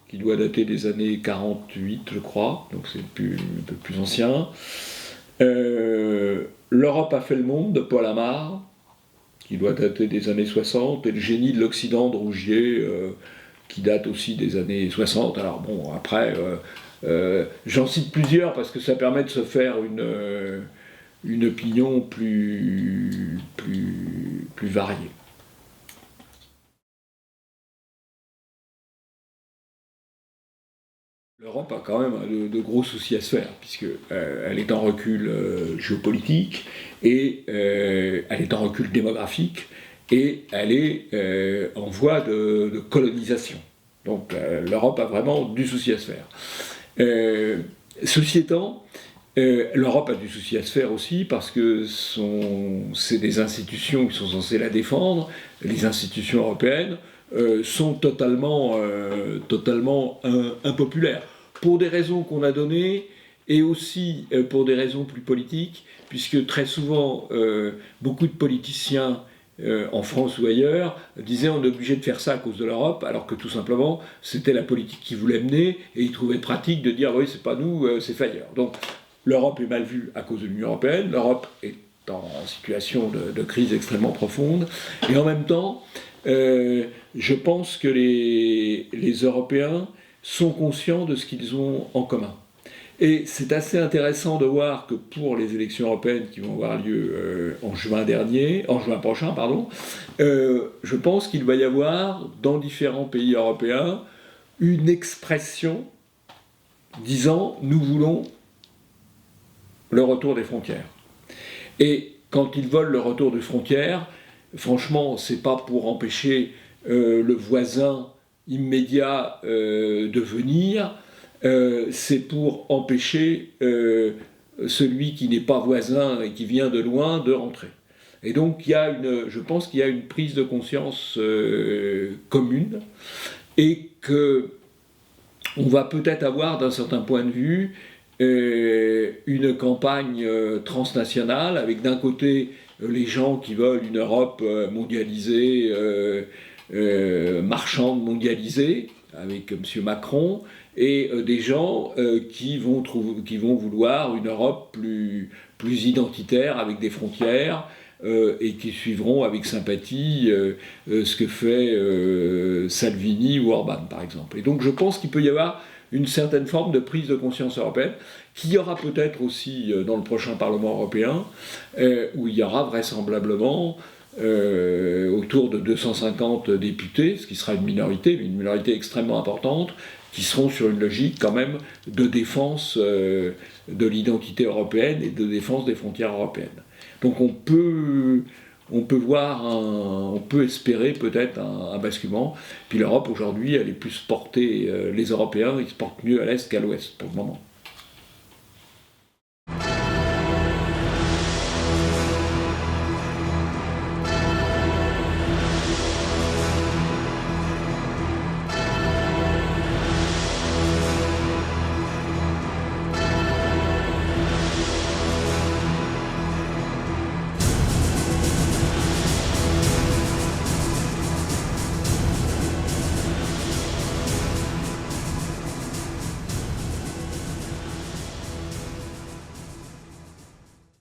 qui doit dater des années 48, je crois, donc c'est un peu plus ancien. L'Europe a fait le monde de Paul Amar, qui doit dater des années 60, et Le génie de l'Occident de Rougier, qui date aussi des années 60. Alors bon, après, j'en cite plusieurs parce que ça permet de se faire une opinion plus variée. L'Europe a quand même de gros soucis à se faire, puisqu'elle est en recul géopolitique, et elle est en recul démographique, et elle est en voie de colonisation. Donc l'Europe a vraiment du souci à se faire. Ceci étant, l'Europe a du souci à se faire aussi parce que c'est des institutions qui sont censées la défendre. Les institutions européennes sont totalement impopulaires, pour des raisons qu'on a données, et aussi pour des raisons plus politiques, puisque très souvent, beaucoup de politiciens en France ou ailleurs, disaient on est obligé de faire ça à cause de l'Europe, alors que tout simplement, c'était la politique qui voulait mener, et ils trouvaient pratique de dire oui, c'est pas nous, c'est fait ailleurs. Donc, l'Europe est mal vue à cause de l'Union européenne, l'Europe est en situation de crise extrêmement profonde, et en même temps, je pense que les Européens sont conscients de ce qu'ils ont en commun. Et c'est assez intéressant de voir que pour les élections européennes qui vont avoir lieu en juin prochain, je pense qu'il va y avoir dans différents pays européens une expression disant nous voulons le retour des frontières. Et quand ils veulent le retour des frontières, franchement, c'est pas pour empêcher le voisin immédiat de venir, c'est pour empêcher celui qui n'est pas voisin et qui vient de loin de rentrer. Et donc je pense qu'il y a une prise de conscience commune, et qu'on va peut-être avoir d'un certain point de vue une campagne transnationale avec d'un côté les gens qui veulent une Europe mondialisée, marchande mondialisée, avec M. Macron, et des gens qui vont vouloir une Europe plus identitaire, avec des frontières, et qui suivront avec sympathie ce que fait Salvini ou Orban, par exemple. Et donc je pense qu'il peut y avoir une certaine forme de prise de conscience européenne, qui y aura peut-être aussi dans le prochain Parlement européen, où il y aura vraisemblablement autour de 250 députés, ce qui sera une minorité, mais une minorité extrêmement importante, qui seront sur une logique quand même de défense de l'identité européenne et de défense des frontières européennes. Donc on peut espérer peut-être un basculement. Puis l'Europe aujourd'hui, elle est plus portée, les Européens, ils se portent mieux à l'Est qu'à l'Ouest pour le moment.